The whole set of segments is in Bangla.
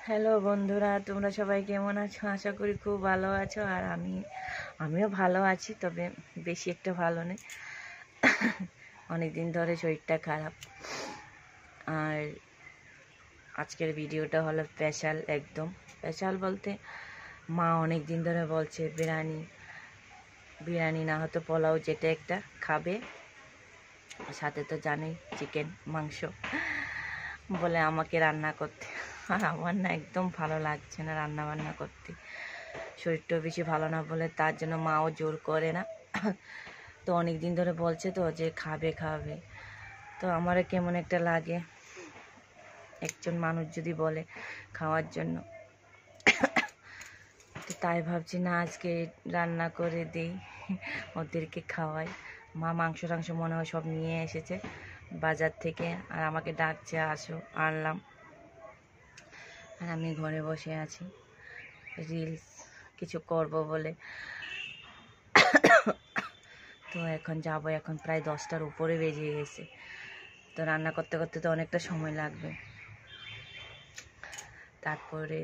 হ্যালো বন্ধুরা, তোমরা সবাই কেমন আছো? আশা করি খুব ভালো আছো। আর আমিও ভালো আছি, তবে বেশি একটা ভালো নেই। অনেক দিন ধরে শরীরটা খারাপ। আর আজকের ভিডিওটা হলো স্পেশাল, একদম স্পেশাল বলতে মা অনেক দিন ধরে বলছে বিরিয়ানি না হতো পোলাও যেটা একটা খাবে, সাথে তো জানোই চিকেন মাংস বলে আমাকে রান্না করতে। আর আমার না একদম ভালো লাগছে না রান্না বান্না করতে, শরীরটাও বেশি ভালো না বলে, তার জন্য মাও জোর করে না। তো অনেক দিন ধরে বলছে তো যে খাবে খাবে, তো আমারও কেমন একটা লাগে একজন মানুষ যদি বলে খাওয়ার জন্য। তো তাই ভাবছি না আজকে রান্না করে দেই, ওদেরকে খাওয়াই। মা মাংস টাংস মনে হয় সব নিয়ে এসেছে বাজার থেকে, আর আমাকে ডাকছে আসো, আনলাম। আর আমি ঘরে বসে আছি, রিলস কিছু করব বলে। তো এখন যাব, এখন প্রায় 10টার উপরে বেজে গেছে। তো রান্না করতে করতে তো অনেকটা সময় লাগবে। তারপরে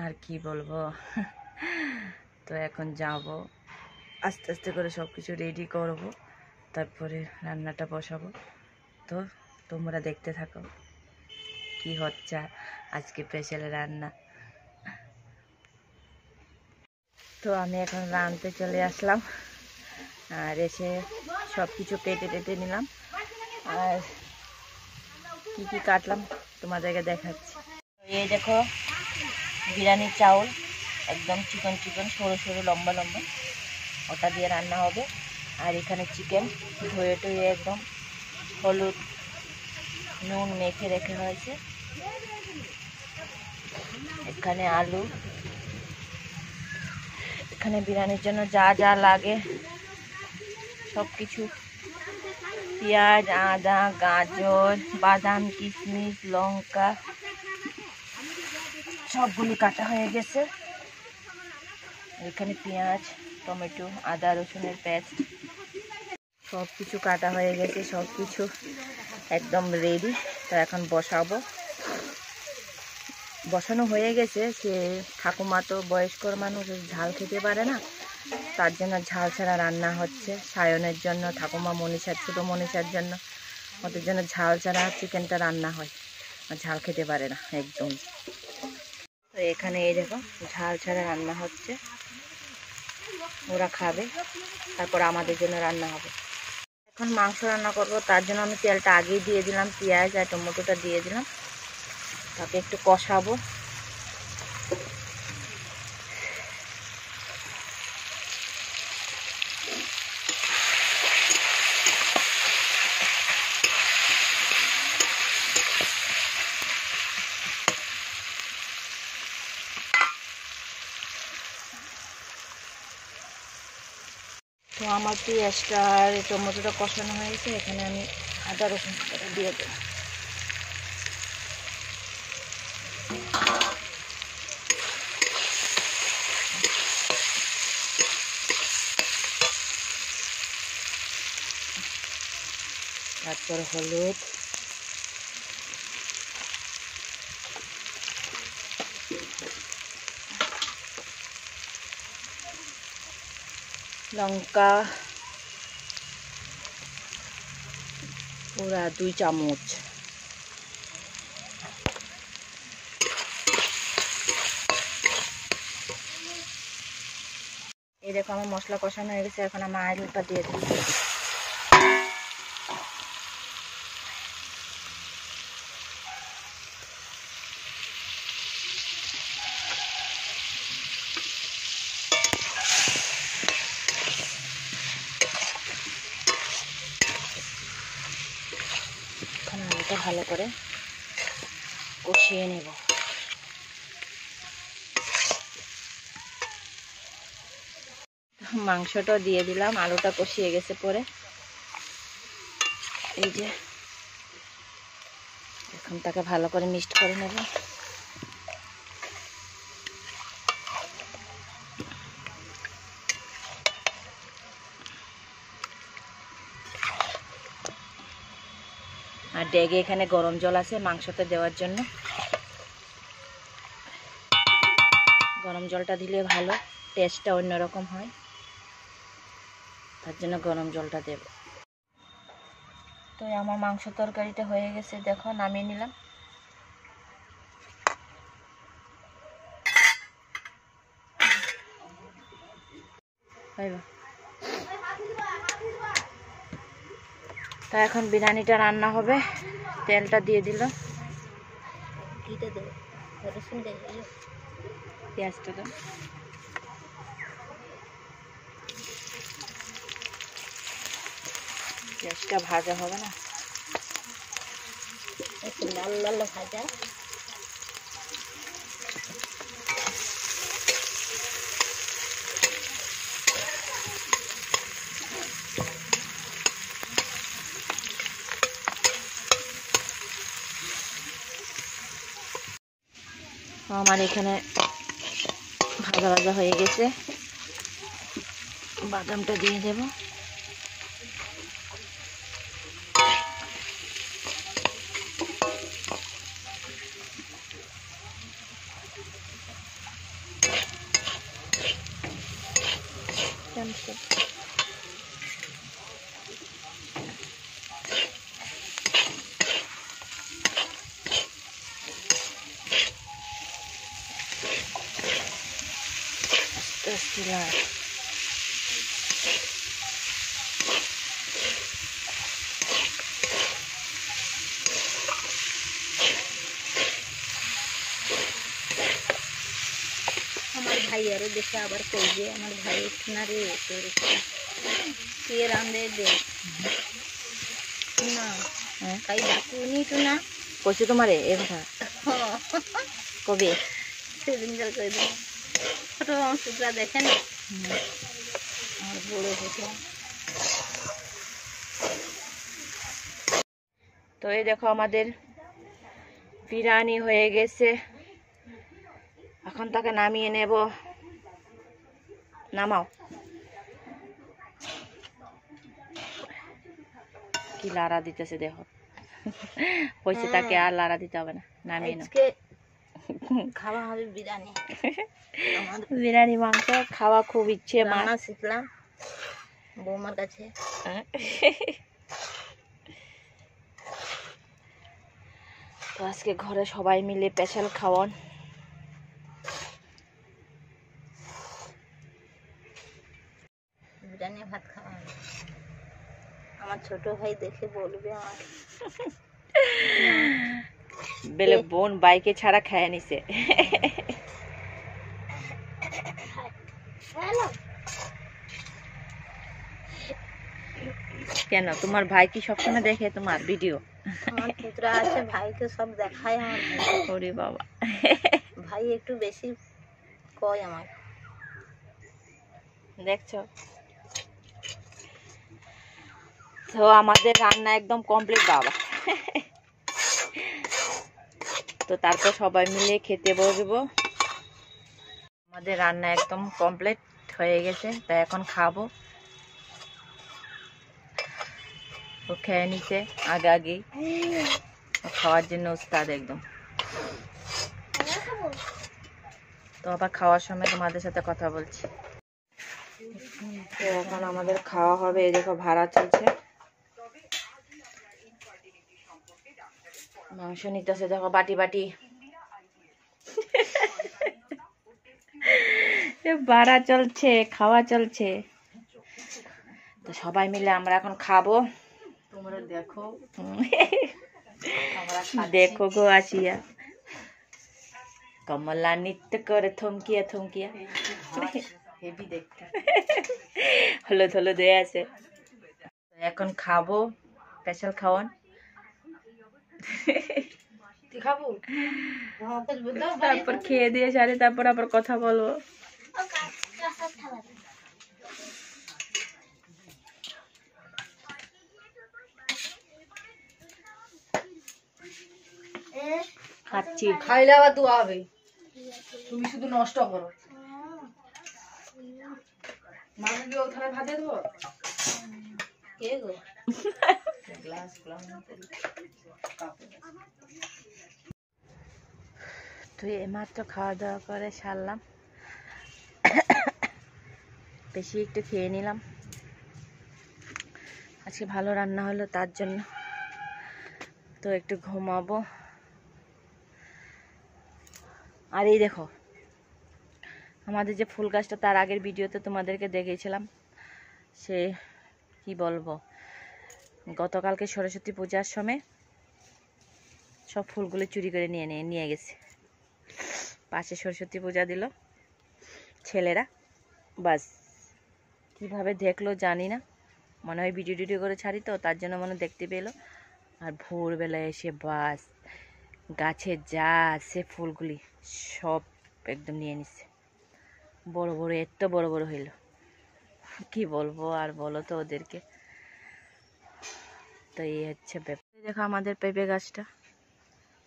আর কি বলবো, তো এখন যাব, আস্তে আস্তে করে সব কিছু রেডি করব, তারপরে রান্নাটা বসাবো। তো তোমরা দেখতে থাকো কি হচ্ছে আজকে স্পেশাল রান্না। তো আমি এখন রাঁধতে চলে আসলাম, আর এসে সব কিছু কেটে টেটে নিলাম, আর কি কি কাটলাম তোমাদেরকে দেখাচ্ছি। এই দেখো বিরিয়ানির চাউল, একদম চিকন চিকন সরু সরু লম্বা লম্বা, ওটা দিয়ে রান্না হবে। আর এখানে চিকেন ধুয়ে টুয়ে একদম হলুদ নুন মেখে রেখে হয়েছে। এখানে আলু, এখানে বিরিয়ানির জন্য যা যা লাগে সব কিছু, পেঁয়াজ, আদা, গাজর, বাদাম, কিশমিশ, লঙ্কা সবগুলি কাটা হয়ে গেছে। এখানে পেঁয়াজ, টমেটো, আদা রসুনের পেস্ট সব কিছু কাটা হয়ে গেছে, সব কিছু একদম রেডি। তো এখন বসানো হয়ে গেছে। সে ঠাকুমা তো বয়স্কর মানুষ, ঝাল খেতে পারে না, তার জন্য ঝাল ছাড়া রান্না হচ্ছে। সায়নের জন্য, ঠাকুমা মনীষার, ছোটো মনীষার জন্য, ওদের জন্য ঝাল ছাড়া চিকেনটা রান্না হয়, আর ঝাল খেতে পারে না একদম। তো এখানে এই দেখো ঝাল ছাড়া রান্না হচ্ছে, ওরা খাবে, তারপর আমাদের জন্য রান্না হবে। এখন মাংস রান্না করব, তার জন্য আমি তেলটা আগেই দিয়ে দিলাম, পেঁয়াজ আর টমেটোটা দিয়ে দিলাম, তাকে একটু কষাবো। তো আমার পেঁয়াজটা আর টমেটোটা কষানো হয়েছে, এখানে আমি আদা রসুন দিয়ে দেবো। তারপর হলুদ, লঙ্কা পুরা 2 চামচ, এই দেখো আমার মশলা কষানো হয়ে গেছে। এখন আমার আলুটা দিয়ে দিই। এখন আলুটা ভালো করে কষিয়ে নেব। মাংসটা দিয়ে দিলাম, আলুটা কষিয়ে গেছে পরে। এই যে এখন তাকে ভালো করে মিক্সড করে নেব। আর ডেগে এখানে গরম জল আছে মাংসতে দেওয়ার জন্য, গরম জলটা দিলে ভালো, টেস্টটা অন্যরকম হয়, তার জন্য গরম জলটা দেব। তো আমার মাংস তরকারিটা হয়ে গেছে, দেখো নামিয়ে নিলাম। তা এখন বিরিয়ানিটা রান্না হবে, তেলটা দিয়ে দিল, পেঁয়াজটা দাও, পেঁয়াজটা ভাজা হবে না, একটু লাল লাল ভাজা। আমার এখানে ভাজা ভাজা হয়ে গেছে, বাদামটা দিয়ে দেব। আমার ভাইয়ারও দেখে আবার কই যে আমার ভাই না রে তোর কে রাঁধে দে না তাই ডাকুনি তো না কইছে তোমারে এ কথা কবে সেদিন কাল কই দিন ছোট অংশটা দেখেন আর বড় হতো। তো এই দেখো আমাদের বিরিয়ানি হয়ে গেছে, এখন তাকে নামিয়ে নেব। নামাও, কি লাড়া দিতেছে দেখো, হয়েছে তাকে আর লাড়া দিতে হবে না, নামিয়ে নাও। খাওয়া হবে বিরিয়ানি, বিরিয়ানি মাংস খাওয়া খুব ইচ্ছে, মানা শিখলাম বৌমার কাছে। তো আজকে ঘরে সবাই মিলে স্পেশাল খাওয়ান। বিরিয়ানি ভাত খাওয়া আমার ছোট ভাই দেখে বলবে আমার বেলে বোন বাইকে ছাড়া খায় নিছে। কেন তোমার ভাই কি সবসময় দেখে তোমার ভিডিও? আমার পুত্রা আছে, ভাইকে সব দেখায় আমার ভাই। ওরে বাবা, ভাই একটু বেশি কয় আমার, দেখছো। তো আমাদের রান্না একদম কমপ্লিট বাবা। তো তারপর সবাই মিলে খেতে বসবো। আমাদের রান্না একদম কমপ্লিট হয়ে গেছে, তাই এখন খাবো। ও খেয়ে নিছে আগে আগেই, খাওয়ার জন্য উস্তাদ একদম। তো আবার খাওয়ার সময় তোমাদের সাথে কথা বলছি। তো এখন আমাদের খাওয়া হবে, এই দেখো ভাড়া চলছে, মাংস নিতেছে দেখো বাটি বাটি, ভাড়া চলছে, খাওয়া চলছে। তো সবাই মিলে আমরা এখন খাবো। তোমরা দেখো, দেখো গো আসিয়া কমলা নৃত্য করে থমকিয়া থমকিয়া, হেভি দেখতে, হলুদ হলুদ হয়ে আছে। এখন খাবো স্পেশাল খাওয়ান। তারপর খেয়ে দিয়ে সারে তারপর আবার কথা বলবো। খাচ্ছি, খাইলে আবার দোয়া হবে, তুমি শুধু নষ্ট করো। মামুকে ওখানে ভাতে দেবো, কে গো গ্লাস তো এইমাত্র খাওয়া দাওয়া করে সারলাম, বেশি একটু খেয়ে নিলাম। আজকে ভালো রান্না হলো তার জন্য। তো একটু ঘুমাবো। আর এই দেখো আমাদের যে ফুল গাছটা, তার আগের ভিডিওতে তোমাদেরকে দেখিয়েছিলাম। সে কি বলবো, গতকালকে সরস্বতী পূজার সময় সব ফুলগুলো চুরি করে নিয়ে গেছে। পাশে সরস্বতী পূজা দিল ছেলেরা, বাস কিভাবে দেখলো জানি না, মনে হয় ভিডিও করে ছাড়ি তো তার জন্য মনে দেখতে পেলো। আর ভোরবেলায় এসে বাস গাছে যা আছে ফুলগুলি সব একদম নিয়ে নিছে। বড় বড়, এত বড় বড় হইল, কি বলবো আর, বলো তো ওদেরকে। তো এই হচ্ছে পেঁপে। দেখো আমাদের পেঁপে গাছটা,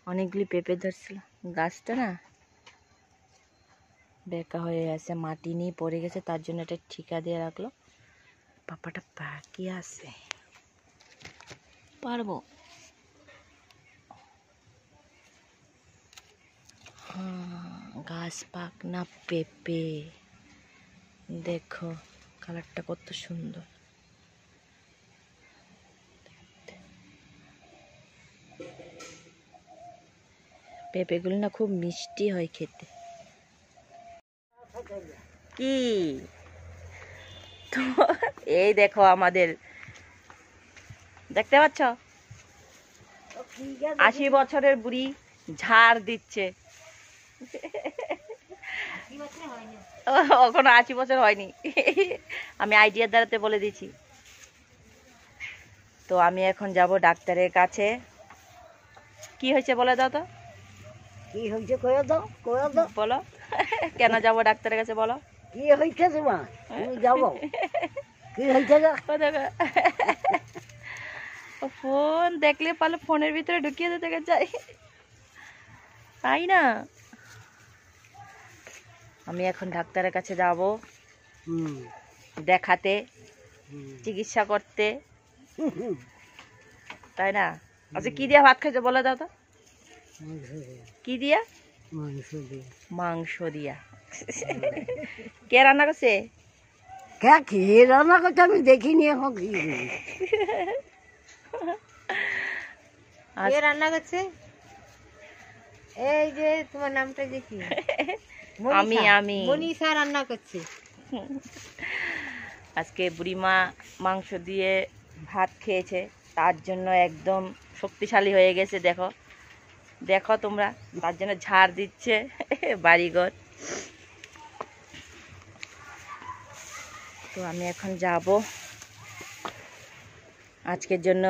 অনেকগুলি পেঁপে ধরছিল। গাছটা না বেঁকা হয়ে আছে, মাটি নিয়ে পড়ে গেছে, তার জন্য এটা ঠিকা দিয়ে রাখলো। পাপাটা বাকি আছে, পারবো। গাছ পাক না পেঁপে, দেখো কালারটা কত সুন্দর। পেঁপেগুলো না খুব মিষ্টি হয় খেতে। কি তো এই দেখো আমাদের, দেখতে পাচ্ছ 80 বছরের বুড়ি ঝাড় দিচ্ছে। এখনো 80 বছর হয়নি, আমি আইডিয়ার দ্বারাতে বলে দিচ্ছি। তো আমি এখন যাব ডাক্তারের কাছে। কি হয়েছে বলে দাও তো, কি হয়েছে কয়ে দাও বলো। কেন যাব ডাক্তারের কাছে বলো। কি হয়েছে তোমার, তুমি যাবো কি হয়েছে গো? ফোন দেখলে পারলে ফোনের ভিতরে ঢুকিয়ে দিতে চাই, তাই না? আমি এখন ডাক্তারের কাছে যাব দেখাতে, চিকিৎসা করতে, তাই না? আচ্ছা কি দিয়া ভাত খাইছো বলে দাও তো, কি দিয়া? মাংস দিয়া। কে রান্না করছে? কে রান্না করছে আমি দেখিনি এখন। কে রান্না করছে? এই যে তোমার নামটা দেখি, আমি মনীষা রান্না করছে। আজকে বুড়িমা মাংস দিয়ে ভাত খেয়েছে, তার জন্য একদম শক্তিশালী হয়ে গেছে। দেখো দেখো তোমরা, তার জন্য ঝাড় দিচ্ছে বাড়িঘর। তো আমি এখন যাব। আজকের জন্য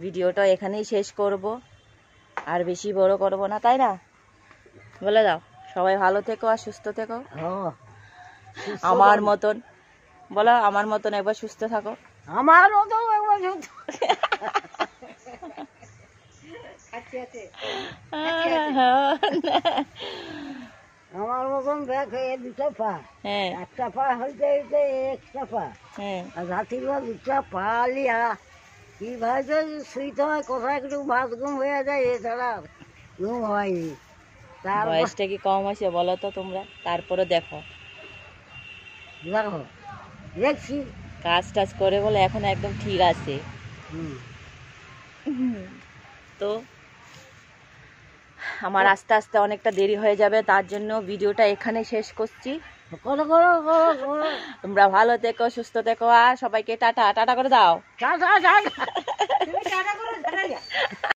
ভিডিওটা এখানেই শেষ করব, আর বেশি বড় করব না, তাই না? বলে দাও। সবাই ভালো থেকো আর সুস্থ থেকো, আমার মতন। বলো আমার মতন একবার সুস্থ থাকো। আমার মতন একবার সুস্থ। আমার মতন দেখ দুটো পা, একটা পা হইতে হইতে একটা পা, আর রাত্রিবেলা দুটা পা লিয়া কিভাবে শুইতে হয়, কোথায় একটু ভাত ঘুম হয়ে যায়, এছাড়া ঘুম হয়নি। তার বয়সটা কি কম হয়েছে বলো তো তোমরা? তারপরে দেখো দেখো দেখছি কাজ টাজ করে বলে এখন একদম ঠিক আছে। তো আমার আস্তে আস্তে অনেকটা দেরি হয়ে যাবে, তার জন্য ভিডিওটা এখানে শেষ করছি। তোমরা ভালো থেকো, সুস্থ থেকো, আর সবাইকে টাটা টাটা করে দাও। Tata tata.